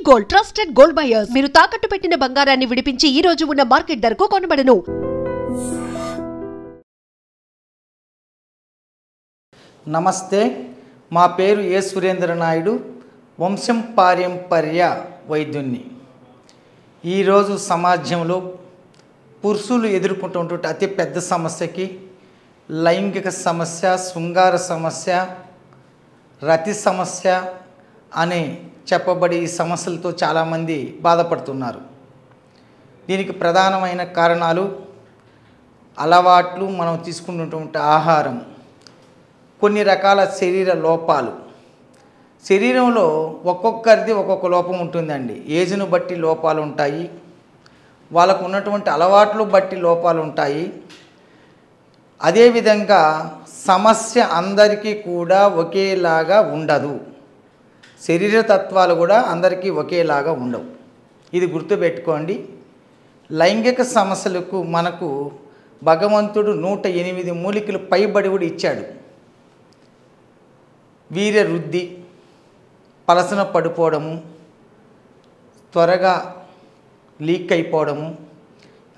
Gold trusted gold buyers మీరు తాకట్టు పెట్టిన బంగారాన్ని విడిపించి ఈ రోజు ఉన్న మార్కెట్ ధరకు కొనబడను. నమస్తే, మా పేరు ఏ సురేంద్ర నాయుడు, వంశం పారంపర్య వైద్యుని. ఈరోజు సమాజంలో పురుషులు ఎదుర్కొంటున్నటువంటి అతి పెద్ద సమస్యకి లైంగిక సమస్య, శృంగార సమస్య, రతి సమస్య అని చెప్పబడి ఈ సమస్యలతో చాలామంది బాధపడుతున్నారు. దీనికి ప్రధానమైన కారణాలు అలవాట్లు, మనం తీసుకున్నటువంటి ఆహారం, కొన్ని రకాల శరీర లోపాలు. శరీరంలో ఒక్కొక్కరిది ఒక్కొక్క లోపం ఉంటుందండి. ఏజ్ను బట్టి లోపాలు ఉంటాయి, వాళ్ళకు ఉన్నటువంటి అలవాట్లు బట్టి లోపాలు ఉంటాయి. అదేవిధంగా సమస్య అందరికీ కూడా ఒకేలాగా ఉండదు. శరీర తత్వాలు కూడా అందరికీ ఒకేలాగా ఉండవు. ఇది గుర్తుపెట్టుకోండి. లైంగిక సమస్యలకు మనకు భగవంతుడు 108 మూలికలు పైబడి కూడా ఇచ్చాడు. వీర్య వృద్ధి, పలసన పడిపోవడము, త్వరగా లీక్ అయిపోవడము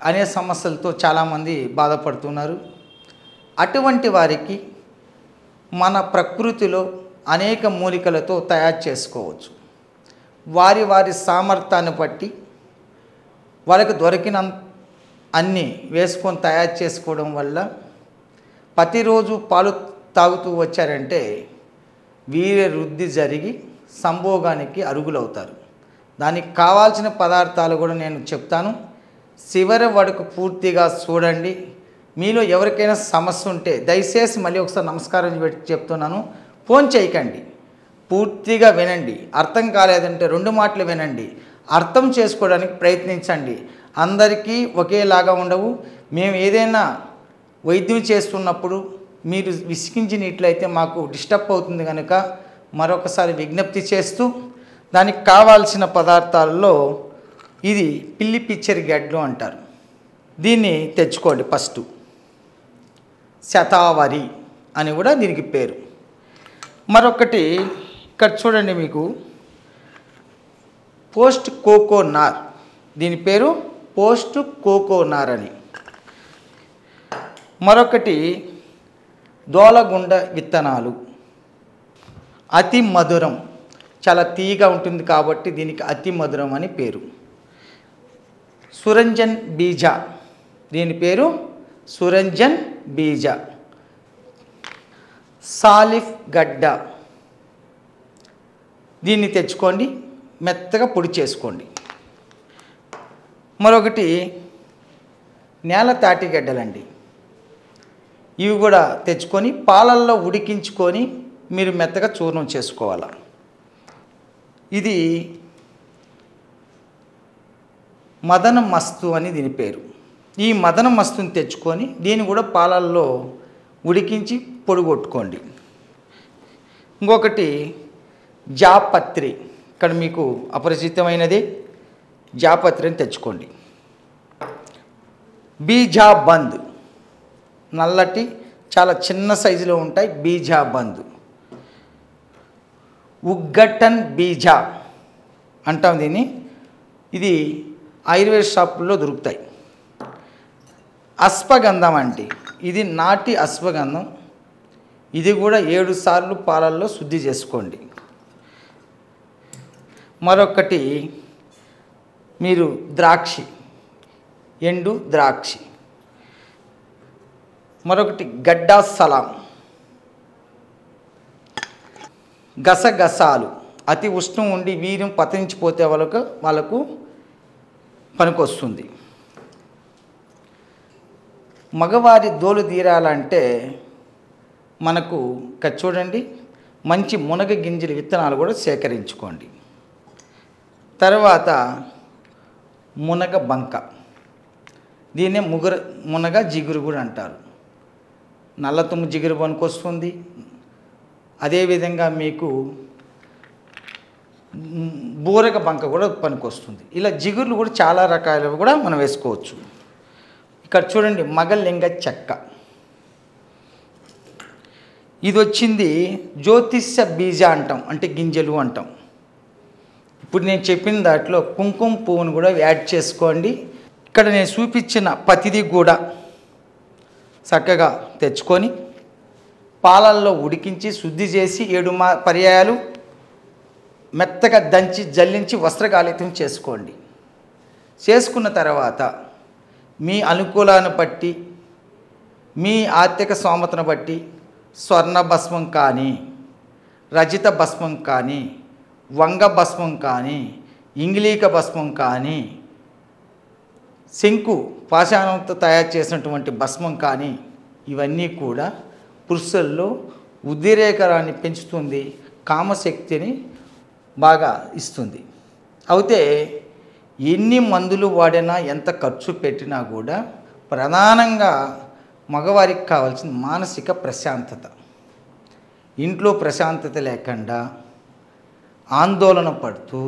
అనే సమస్యలతో చాలామంది బాధపడుతున్నారు. అటువంటి వారికి మన ప్రకృతిలో అనేక మూలికలతో తయారు చేసుకోవచ్చు. వారి వారి సామర్థ్యాన్ని బట్టి వాళ్ళకి దొరికిన అన్నీ వేసుకొని తయారు చేసుకోవడం వల్ల ప్రతిరోజు పాలు తాగుతూ వచ్చారంటే వీర్య వృద్ధి జరిగి సంభోగానికి అరుగులవుతారు. దానికి కావాల్సిన పదార్థాలు కూడా నేను చెప్తాను. చివరి వరకు పూర్తిగా చూడండి. మీలో ఎవరికైనా సమస్య ఉంటే దయచేసి మళ్ళీ ఒకసారి నమస్కారం పెట్టి చెప్తున్నాను, ఫోన్ చేయకండి, పూర్తిగా వినండి. అర్థం కాలేదంటే 2 మాటలు వినండి, అర్థం చేసుకోవడానికి ప్రయత్నించండి. అందరికీ ఒకేలాగా ఉండవు. మేము ఏదైనా వైద్యం చేస్తున్నప్పుడు మీరు విసిగించినట్లయితే మాకు డిస్టర్బ్ అవుతుంది కనుక మరొకసారి విజ్ఞప్తి చేస్తూ, దానికి కావాల్సిన పదార్థాలలో ఇది పిల్లి పిచ్చరి గడ్లు అంటారు. దీన్ని తెచ్చుకోండి. ఫస్ట్ శతావరి అని కూడా దీనికి పేరు. మరొకటి ఇక్కడ చూడండి, మీకు పోస్ట్ కోకోనార్, దీని పేరు పోస్ట్ కోకోనార్ అని. మరొకటి దోలగుండ విత్తనాలు, అతి మధురం, చాలా తీయగా ఉంటుంది కాబట్టి దీనికి అతి మధురం అని పేరు. సురంజన్ బీజ, దీని పేరు సురంజన్ బీజ. సాలిఫ్ గడ్డ, దీన్ని తెచ్చుకోండి, మెత్తగా పొడి చేసుకోండి. మరొకటి నేల తాటి గడ్డలండి, ఇవి కూడా తెచ్చుకొని పాలల్లో ఉడికించుకొని మీరు మెత్తగా చూర్ణం చేసుకోవాలి. ఇది మదన మస్తు అని దీని పేరు. ఈ మదన మస్తుని తెచ్చుకొని దీన్ని కూడా పాలల్లో ఉడికించి పొడి కొట్టుకోండి. ఇంకొకటి జాపత్రి, ఇక్కడ మీకు అపరిచితమైనది జాపత్రిని తెచ్చుకోండి. బీజాబంద్, నల్లటి చాలా చిన్న సైజులో ఉంటాయి బీజాబంద్. ఉగ్గటన్ బీజ అంటాం దీన్ని. ఇది ఆయుర్వేద షాపుల్లో దొరుకుతాయి. అశ్వగంధం అంటే ఇది నాటి అశ్వగంధం. ఇది కూడా 7 సార్లు పాలల్లో శుద్ధి చేసుకోండి. మరొకటి మీరు ద్రాక్షి, ఎండు ద్రాక్షి. మరొకటి గడ్డా సలాం, గసగసాలు, అతి ఉష్ణం ఉండి వీర్యం పతరించిపోతే వాళ్ళకు పనికొస్తుంది. మగవారి దోలు తీరాలంటే మనకు ఇక్కడ చూడండి, మంచి మునగ గింజల విత్తనాలు కూడా సేకరించుకోండి. తర్వాత మునగ బంక, దీన్నే మునగ జిగురు కూడా అంటారు. నల్లతుమ్ము జిగురు పనికొస్తుంది. అదేవిధంగా మీకు బూరగ బంక కూడా పనికొస్తుంది. ఇలా జిగుర్లు కూడా చాలా రకాలు కూడా మనం వేసుకోవచ్చు. ఇక్కడ చూడండి, మగలింగ చెక్క, ఇది వచ్చింది జ్యోతిష్య బీజ అంటాం, అంటే గింజలు అంటాం. ఇప్పుడు నేను చెప్పిన దాంట్లో కుంకుమ పువ్వును కూడా యాడ్ చేసుకోండి. ఇక్కడ నేను చూపించిన ప్రతిదీ కూడా చక్కగా తెచ్చుకొని పాలల్లో ఉడికించి శుద్ధి చేసి 7 పర్యాయాలు మెత్తగా దంచి జల్లించి వస్త్రగాలితం చేసుకోండి. చేసుకున్న తర్వాత మీ అనుకూలాన్ని బట్టి, మీ ఆర్థిక స్తోమతను బట్టి స్వర్ణ భస్మం కానీ, రజిత భస్మం కానీ, వంగ భస్మం కానీ, ఇంగిలీక భస్మం కానీ, శంకు పాషాణంతో తయారు చేసినటువంటి భస్మం కానీ, ఇవన్నీ కూడా పురుషుల్లో ఉద్రేకరాన్ని పెంచుతుంది, కామశక్తిని బాగా ఇస్తుంది. అయితే ఎన్ని మందులు వాడినా ఎంత ఖర్చు పెట్టినా కూడా ప్రధానంగా మగవారికి కావాల్సిన మానసిక ప్రశాంతత. ఇంట్లో ప్రశాంతత లేకుండా ఆందోళన పడుతూ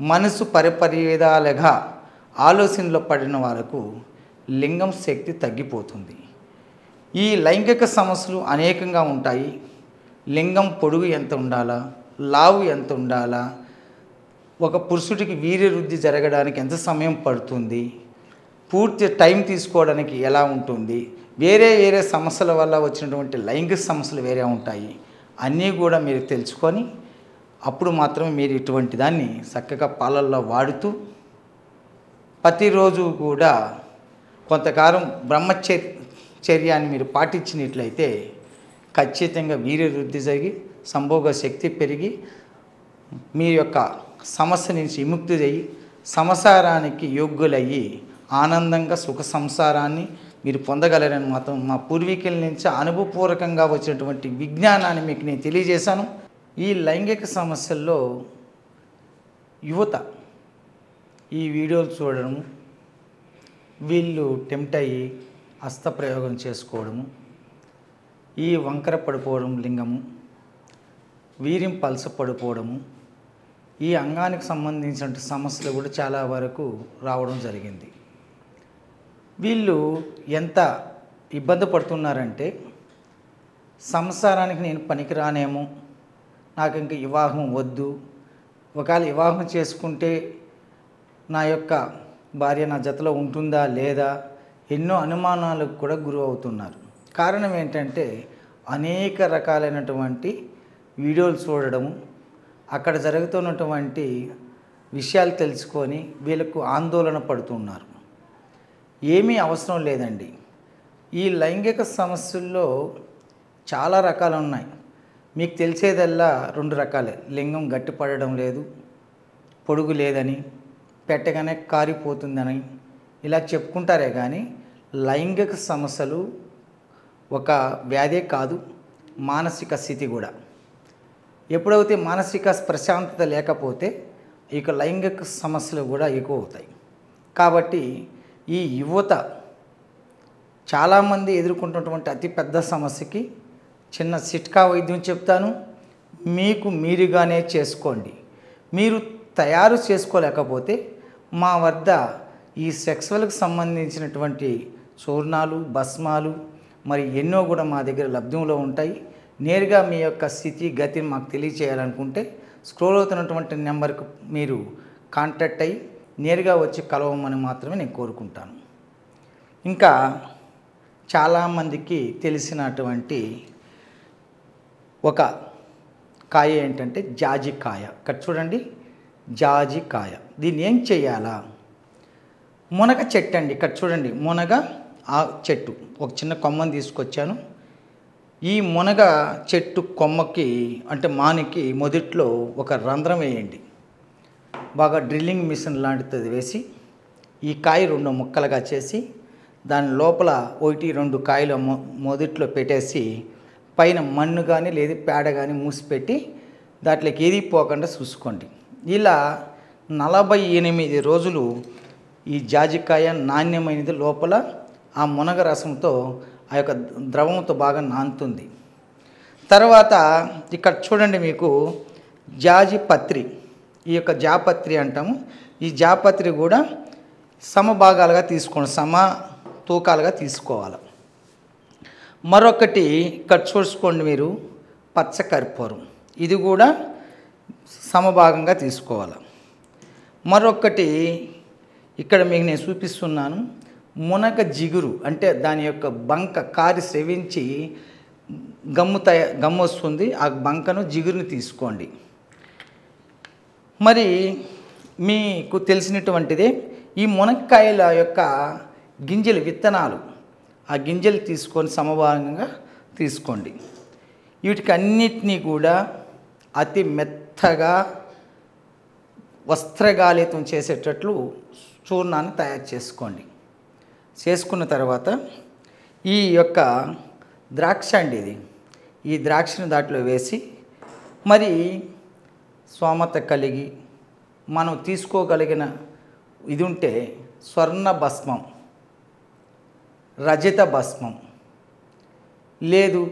మనసు పరిపరివిధాలుగా ఆలోచనలో పడిన వాళ్ళకు లింగం శక్తి తగ్గిపోతుంది. ఈ లైంగిక సమస్యలు అనేకంగా ఉంటాయి. లింగం పొడుగు ఎంత ఉండాలా, లావు ఎంత ఉండాలా, ఒక పురుషుడికి వీర్యవృద్ధి జరగడానికి ఎంత సమయం పడుతుంది, పూర్తి టైం తీసుకోవడానికి ఎలా ఉంటుంది, వేరే వేరే సమస్యల వల్ల వచ్చినటువంటి లైంగిక సమస్యలు వేరే ఉంటాయి. అన్నీ కూడా మీరు తెలుసుకొని అప్పుడు మాత్రమే మీరు ఇటువంటి దాన్ని చక్కగా పాలల్లో వాడుతూ ప్రతిరోజు కూడా కొంతకాలం బ్రహ్మచర్యాన్ని మీరు పాటించినట్లయితే ఖచ్చితంగా వీర్యవృద్ధి జరిగి సంభోగ శక్తి పెరిగి మీ యొక్క సమస్య నుంచి విముక్తి అయ్యి సంసారానికి యోగ్యులయ్యి ఆనందంగా సుఖ సంసారాన్ని మీరు పొందగలరని మాత్రం మా పూర్వీకుల నుంచి అనుభవపూర్వకంగా వచ్చినటువంటి విజ్ఞానాన్ని మీకు నేను తెలియజేశాను. ఈ లైంగిక సమస్యల్లో యువత ఈ వీడియోలు చూడడము, వీళ్ళు టెంప్ట్ అయ్యి హస్తప్రయోగం చేసుకోవడము, ఈ వంకర పడిపోవడం లింగము, వీర్యం పలస పడిపోవడము, ఈ అంగానికి సంబంధించిన సమస్యలు కూడా చాలా వరకు రావడం జరిగింది. వీళ్ళు ఎంత ఇబ్బంది పడుతున్నారంటే సంసారానికి నేను పనికిరానేమో, నాకు ఇంక వివాహం వద్దు, ఒకవేళ వివాహం చేసుకుంటే నా యొక్క భార్య నా జతలో ఉంటుందా లేదా, ఎన్నో అనుమానాలకు కూడా గురి అవుతున్నారు. కారణం ఏంటంటే అనేక రకాలైనటువంటి వీడియోలు చూడడము, అక్కడ జరుగుతున్నటువంటి విషయాలు తెలుసుకొని వీళ్ళకు ఆందోళన పడుతున్నారు. ఏమీ అవసరం లేదండి. ఈ లైంగిక సమస్యల్లో చాలా రకాలు ఉన్నాయి. మీకు తెలిసేదల్లా 2 రకాలే. లింగం గట్టిపడడం లేదు, పొడుగు లేదని, పెట్టగానే కారిపోతుందని ఇలా చెప్పుకుంటారే కానీ లైంగిక సమస్యలు ఒక వ్యాధే కాదు, మానసిక స్థితి కూడా. ఎప్పుడైతే మానసిక ప్రశాంతత లేకపోతే ఇక లైంగిక సమస్యలు కూడా ఎక్కువ అవుతాయి. కాబట్టి ఈ యువత చాలామంది ఎదుర్కొంటున్నటువంటి అతిపెద్ద సమస్యకి చిన్న చిట్కా వైద్యం చెప్తాను, మీకు మీరుగానే చేసుకోండి. మీరు తయారు చేసుకోలేకపోతే మా వద్ద ఈ సెక్సువల్కి సంబంధించినటువంటి చూర్ణాలు, భస్మాలు మరి ఎన్నో కూడా మా దగ్గర లభ్యంలో ఉంటాయి. నేరుగా మీ యొక్క స్థితి గతిని మాకు తెలియచేయాలనుకుంటే స్క్రోల్ అవుతున్నటువంటి నెంబర్కు మీరు కాంటాక్ట్ అయ్యి నేరుగా వచ్చి కలవమని మాత్రమే నేను కోరుకుంటాను. ఇంకా చాలామందికి తెలిసినటువంటి ఒక కాయ ఏంటంటే జాజికాయ. ఇక్కడ చూడండి, జాజికాయ. దీన్ని ఏం చేయాలా? మునగ చెట్టు అండి. ఇక్కడ చూడండి, మునగ ఆ చెట్టు ఒక చిన్న కొమ్మని తీసుకొచ్చాను. ఈ మునగ చెట్టు కొమ్మకి అంటే మానికి మొదట్లో ఒక రంధ్రం వేయండి. బాగా డ్రిల్లింగ్ మిషన్ లాంటిది వేసి ఈ కాయ 2 ముక్కలుగా చేసి దాని లోపల 1-2 కాయలు మొదట్లో పెట్టేసి పైన మన్ను కానీ లేదా పేడ కానీ మూసిపెట్టి దాంట్లోకి ఏది పోకుండా చూసుకోండి. ఇలా 48 రోజులు ఈ జాజికాయ నాణ్యమైనది లోపల ఆ మునగ రసంతో ఆ యొక్క ద్రవంతో బాగా నానుతుంది. తర్వాత ఇక్కడ చూడండి, మీకు జాజిపత్రి, ఈ యొక్క జాపత్రి అంటాము. ఈ జాపత్రి కూడా సమభాగాలుగా తీసుకోండి, సమ తూకాలుగా తీసుకోవాలి. మరొకటి ఇక్కడ చూసుకోండి మీరు, పచ్చకర్పూరం, ఇది కూడా సమభాగంగా తీసుకోవాలి. మరొకటి ఇక్కడ మీకు నేను చూపిస్తున్నాను. మునగ జిగురు అంటే దాని యొక్క బంక కారి సేవించి గమ్ము వస్తుంది. ఆ బంకను జిగురుని తీసుకోండి. మరి మీకు తెలిసినటువంటిదే ఈ మునక్కాయల యొక్క గింజలు, విత్తనాలు, ఆ గింజలు తీసుకొని సమభాగంగా తీసుకోండి. వీటికి అన్నిటినీ కూడా అతి మెత్తగా వస్త్రగాళితం చేసేటట్లు చూర్ణాన్ని తయారు చేసుకోండి. చేసుకున్న తర్వాత ఈ యొక్క ద్రాక్ష అండి, ఈ ద్రాక్షను దాంట్లో వేసి మరి స్వామత కలిగి మనం తీసుకోగలిగిన ఇది ఉంటే స్వర్ణ భస్మం, రజత భస్మం, లేదు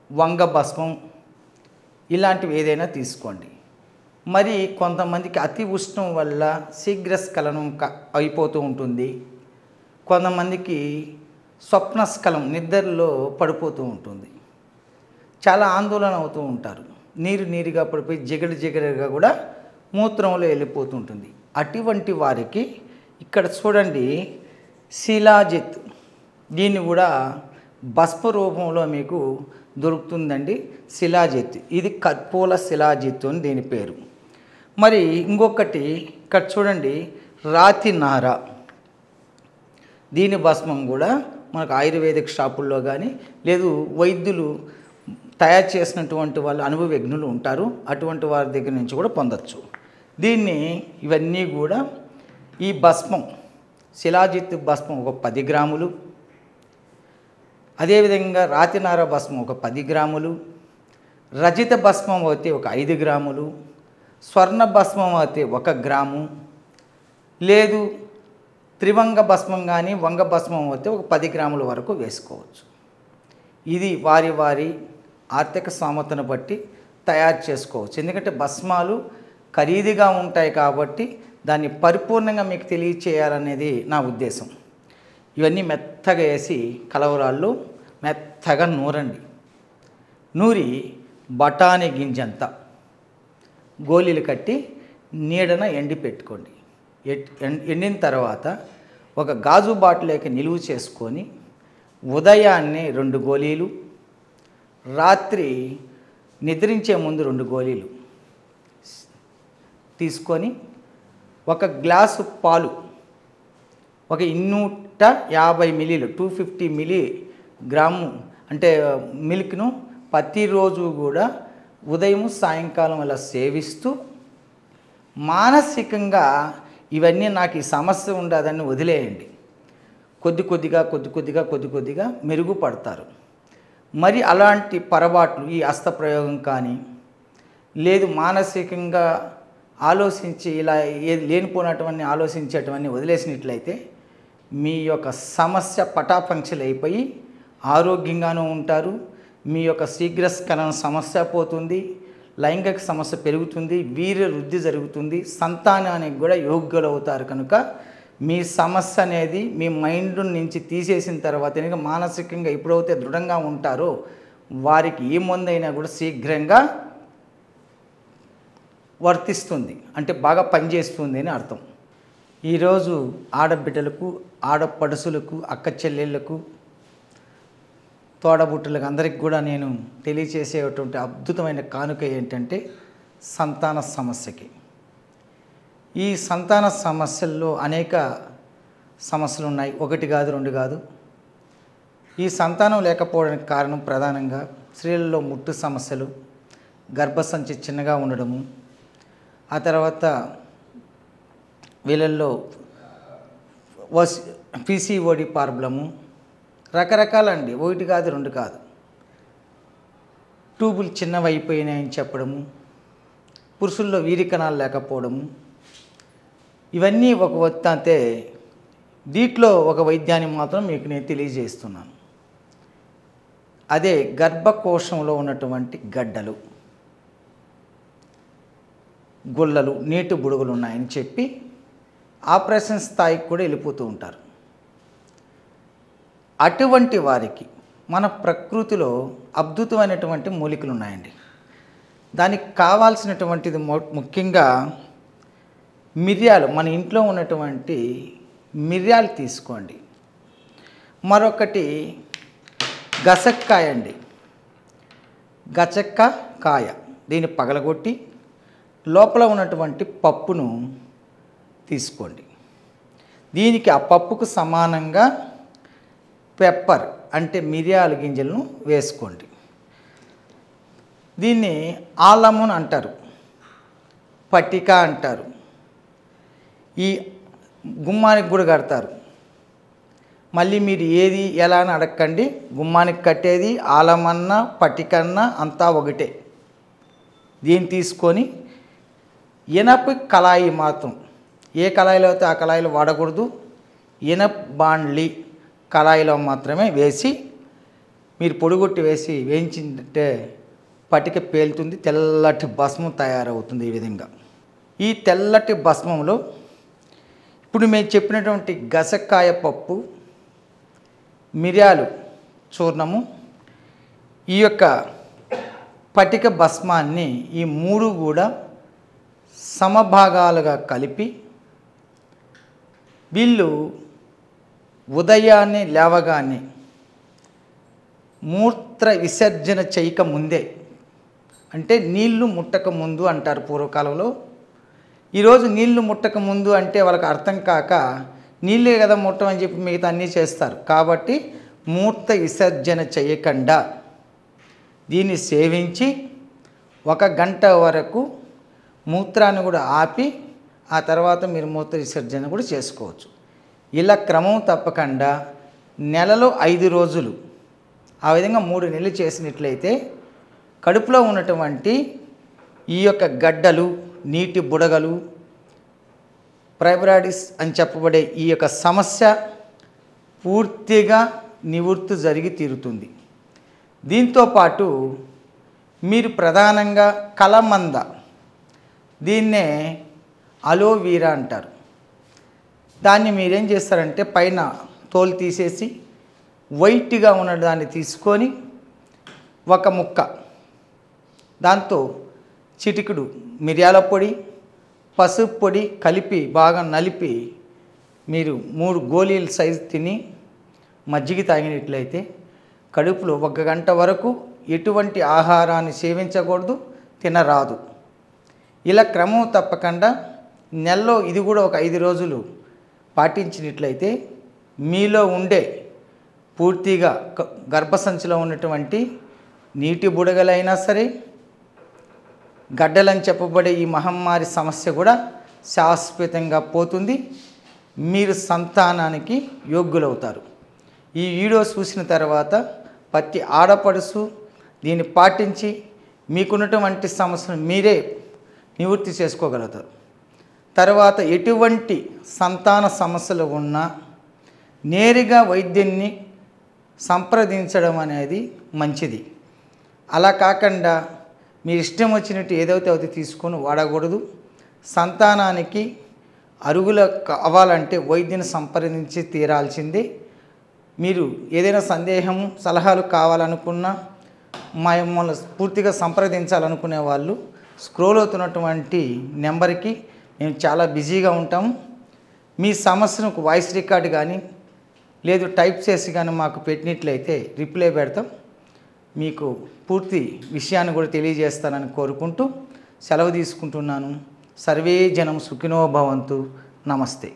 వంగ భస్మం, ఇలాంటివి ఏదైనా తీసుకోండి. మరి కొంతమందికి అతి ఉష్ణం వల్ల శీఘ్రస్ఖలనం అయిపోతూ ఉంటుంది. కొంతమందికి స్వప్నస్ఖలం, నిద్రలో పడిపోతూ ఉంటుంది. చాలా ఆందోళన అవుతూ ఉంటారు. నీరుగా పడిపోయి జిగటగా కూడా మూత్రంలో వెళ్ళిపోతూ ఉంటుంది. అటువంటి వారికి ఇక్కడ చూడండి శిలాజిత్, దీన్ని కూడా భస్మ రూపంలో మీకు దొరుకుతుందండి. శిలాజిత్, ఇది కర్పూల శిలాజిత్ అని దీని పేరు. మరి ఇంకొకటి ఇక్కడ చూడండి రాతి నార, దీని భస్మం కూడా మనకు ఆయుర్వేదిక్ షాపుల్లో కానీ లేదు వైద్యులు తయారు చేసినటువంటి వాళ్ళు అనుభవజ్ఞులు ఉంటారు, అటువంటి వారి దగ్గర నుంచి కూడా పొందొచ్చు. దీన్ని ఇవన్నీ కూడా ఈ భస్మం శిలాజిత్ భస్మం ఒక 10 గ్రాములు, అదేవిధంగా రాతినార భస్మం ఒక 10 గ్రాములు, రజిత భస్మం అయితే ఒక 5 గ్రాములు, స్వర్ణ భస్మం అయితే 1 గ్రాము, లేదు త్రివంగ భస్మం కానీ వంగ భస్మం అయితే ఒక 10 గ్రాముల వరకు వేసుకోవచ్చు. ఇది వారి వారి ఆర్థిక స్తోమతను బట్టి తయారు చేసుకోవచ్చు. ఎందుకంటే భస్మాలు ఖరీదుగా ఉంటాయి కాబట్టి దాన్ని పరిపూర్ణంగా మీకు తెలియచేయాలనేది నా ఉద్దేశం. ఇవన్నీ మెత్తగా వేసి కలవరాళ్ళు మెత్తగా నూరండి. నూరి బఠానీ గింజంత గోళీలు కట్టి నీడన ఎండి పెట్టుకోండి. ఎండిన తర్వాత ఒక గాజు బాటిల్లోకి నిలువ చేసుకొని ఉదయాన్నే 2 గోళీలు, రాత్రి నిద్రించే ముందు 2 గోళీలు తీసుకొని 1 గ్లాసు పాలు, ఒక 250 మిల్లీలు 250 మిల్లీగ్రాము అంటే మిల్క్ను ప్రతిరోజు కూడా ఉదయం సాయంకాలం అలా సేవిస్తూ మానసికంగా ఇవన్నీ నాకు ఈ సమస్య ఉండదని వదిలేయండి. కొద్ది కొద్దిగా మెరుగుపడతారు. మరి అలాంటి పొరపాట్లు ఈ హస్తప్రయోగం కానీ లేదు మానసికంగా ఆలోచించి ఇలా లేనిపోయినటువంటి ఆలోచించేటవన్నీ వదిలేసినట్లయితే మీ యొక్క సమస్య పటాపంచలు అయిపోయి ఆరోగ్యంగానూ ఉంటారు. మీ యొక్క శీఘ్రస్ఖలన సమస్య పోతుంది, లైంగిక సమస్య పెరుగుతుంది, వీర్య వృద్ధి జరుగుతుంది, సంతానానికి కూడా యోగ్యులు అవుతారు. కనుక మీ సమస్య అనేది మీ మైండ్ నుంచి తీసేసిన తర్వాత మానసికంగా ఎప్పుడైతే దృఢంగా ఉంటారో వారికి ఏ మందైనా కూడా శీఘ్రంగా వర్తిస్తుంది, అంటే బాగా పనిచేస్తుంది అని అర్థం. ఈరోజు ఆడబిడ్డలకు, ఆడపడుసులకు, అక్క చెల్లెళ్ళకు, తోడబుట్టులకు అందరికి కూడా నేను తెలియచేసేటువంటి అద్భుతమైన కానుక ఏంటంటే సంతాన సమస్యకి. ఈ సంతాన సమస్యల్లో అనేక సమస్యలు ఉన్నాయి, 1 కాదు 2 కాదు. ఈ సంతానం లేకపోవడానికి కారణం ప్రధానంగా స్త్రీలలో ముట్టు సమస్యలు, గర్భసంచి చిన్నగా ఉండడము, ఆ తర్వాత వీళ్ళల్లో పీసీఓడి ప్రాబ్లము, రకరకాలండి, 1 కాదు 2 కాదు. ట్యూబులు చిన్నవి అయిపోయినాయని చెప్పడము, పురుషుల్లో వీరికణాలు లేకపోవడము, ఇవన్నీ ఒక వత్తంతే. దీంట్లో ఒక వైద్యాన్ని మాత్రం మీకు నేను తెలియజేస్తున్నాను. అదే గర్భకోశంలో ఉన్నటువంటి గడ్డలు, గుల్లలు, నీటి బుడుగులు ఉన్నాయని చెప్పి ఆపరేషన్ స్థాయికి కూడా వెళ్ళిపోతూ ఉంటారు. అటువంటి వారికి మన ప్రకృతిలో అద్భుతమైనటువంటి మూలికలు ఉన్నాయండి. దానికి కావాల్సినటువంటిది ముఖ్యంగా మిరియాలు, మన ఇంట్లో ఉన్నటువంటి మిరియాలు తీసుకోండి. మరొకటి గసక్కాయ అండి, గచక్క కాయ. దీన్ని పగలగొట్టి లోపల ఉన్నటువంటి పప్పును తీసుకోండి. దీనికి ఆ పప్పుకు సమానంగా పెప్పర్ అంటే మిరియాల గింజలను వేసుకోండి. దీన్ని ఆలమున్ అంటారు, పట్టిక అంటారు. ఈ గుమ్మానికి కూడా కడతారు. మళ్ళీ మీరు ఏది ఎలా అని అడగండి, గుమ్మానికి కట్టేది ఆలమన్నా పట్టికన్నా అంతా ఒకటే. దీన్ని తీసుకొని ఇనప కళాయి మాత్రం, ఏ కళాయిలో అయితే ఆ కళాయిలో వాడకూడదు, ఇనప బాండ్లీ కళాయిలో మాత్రమే వేసి మీరు పొడిగొట్టి వేసి వేయించిందంటే పటిక పేలుతుంది, తెల్లటి భస్మం తయారవుతుంది. ఈ విధంగా ఈ తెల్లటి భస్మంలో ఇప్పుడు మేము చెప్పినటువంటి గసక్కాయ పప్పు, మిరియాలు చూర్ణము, ఈ యొక్క పటిక భస్మాన్ని ఈ మూడు కూడా సమభాగాలుగా కలిపి వీళ్ళు ఉదయాన్నే లేవగానే మూత్ర విసర్జన చేయక ముందే, అంటే నీళ్లు ముట్టక ముందు అంటారు పూర్వకాలంలో. ఈరోజు నీళ్లు ముట్టక ముందు అంటే వాళ్ళకి అర్థం కాక నీళ్ళే కదా ముట్టమని చెప్పి మిగతా అన్నీ చేస్తారు. కాబట్టి మూత్ర విసర్జన చేయకుండా దీన్ని సేవించి 1 గంట వరకు మూత్రాన్ని కూడా ఆపి ఆ తర్వాత మీరు మూత్ర విసర్జన కూడా చేసుకోవచ్చు. ఇలా క్రమం తప్పకుండా నెలలో 5 రోజులు, ఆ విధంగా 3 నెలలు చేసినట్లయితే కడుపులో ఉన్నటువంటి ఈ యొక్క గడ్డలు, నీటి బుడగలు, ఫైబ్రాయిడ్స్ అని చెప్పబడే ఈ యొక్క సమస్య పూర్తిగా నివృత్తి జరిగి తీరుతుంది. దీంతోపాటు మీరు ప్రధానంగా కలమంద, దీన్నే అలోవీరా అంటారు. దాన్ని మీరేం చేస్తారంటే పైన తోలు తీసేసి వైట్గా ఉన్న దాన్ని తీసుకొని ఒక ముక్క, దాంతో చిటికెడు మిరియాల పొడి, పసుపు పొడి కలిపి బాగా నలిపి మీరు 3 గోళీల సైజు తిని మజ్జిగ తాగినట్లయితే కడుపులో 1 గంట వరకు ఎటువంటి ఆహారాన్ని సేవించకూడదు, తినరాదు. ఇలా క్రమం తప్పకుండా నెలలో ఇది కూడా ఒక 5 రోజులు పాటించినట్లయితే మీలో ఉండే పూర్తిగా గర్భసంచిలో ఉన్నటువంటి నీటి బుడగలైనా సరే, గడ్డలని చెప్పబడే ఈ మహమ్మారి సమస్య కూడా శాశ్వతంగా పోతుంది. మీరు సంతానానికి యోగ్యులవుతారు. ఈ వీడియో చూసిన తర్వాత ప్రతి ఆడపడుచు దీన్ని పాటించి మీకున్నటువంటి సమస్యను మీరే నివృత్తి చేసుకోగలుగుతారు. తర్వాత ఎటువంటి సంతాన సమస్యలు ఉన్నా నేరుగా వైద్యున్ని సంప్రదించడం అనేది మంచిది. అలా కాకుండా మీ ఇష్టం వచ్చినట్టు ఏదైతే అది తీసుకొని వాడకూడదు. సంతానానికి అరుగులు కావాలంటే వైద్యుని సంప్రదించి తీరాల్సిందే. మీరు ఏదైనా సందేహం సలహాలు కావాలనుకున్నా మమ్మల్ని పూర్తిగా సంప్రదించాలనుకునే వాళ్ళు స్క్రోల్ అవుతున్నటువంటి నెంబర్కి మేము చాలా బిజీగా ఉంటాము. మీ సమస్యను వాయిస్ రికార్డు కానీ లేదు టైప్ చేసి కానీ మాకు పెట్టినట్లయితే రిప్లై పెడతాం. మీకు పూర్తి విషయాన్ని కూడా తెలియజేస్తానని కోరుకుంటూ సెలవు తీసుకుంటున్నాను. సర్వే జనం సుఖినో భవంతు. నమస్తే.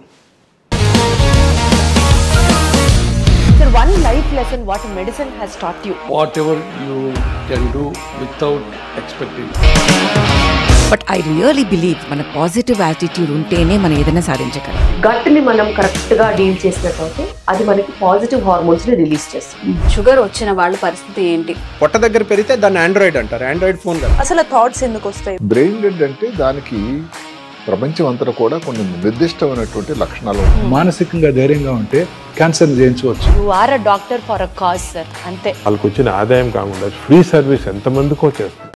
Sir, one life lesson what medicine has taught you. Whatever you can do without expecting. But I really believe మన పాజిటివ్ యాటిట్యూడ్ ఉంటేనే మనం ఏదైనా సాధించగలం. గట్ ని మనం కరెక్ట్ గా డీల్ చేసినట్లయితే అది మనకి పాజిటివ్ హార్మోన్స్ ని రిలీజ్ చేస్తుంది. షుగర్ వచ్చిన వాళ్ళ పరిస్థితి ఏంటి? పొట్ట దగ్గర పెరిగితే దాన్ని ఆండ్రాయిడ్ అంటారు. ఆండ్రాయిడ్ ఫోన్ కదా. అసలు థాట్స్ ఎందుకు వస్తాయి? బ్రెయిన్ డెడ్ అంటే దానికి ప్రపంచం అంతా కూడా కొన్ని నిర్దిష్టమైనటువంటి లక్షణాలు ఉన్నాయి. మానసికంగా ధైర్యంగా ఉంటే క్యాన్సర్ జయించవచ్చు. You are a doctor for a cause sir, అంతే. వాళ్ళకి వచ్చిన ఆదాయం కాకుండా ఫ్రీ సర్వీస్ ఎంతమందికో చేస్తారు.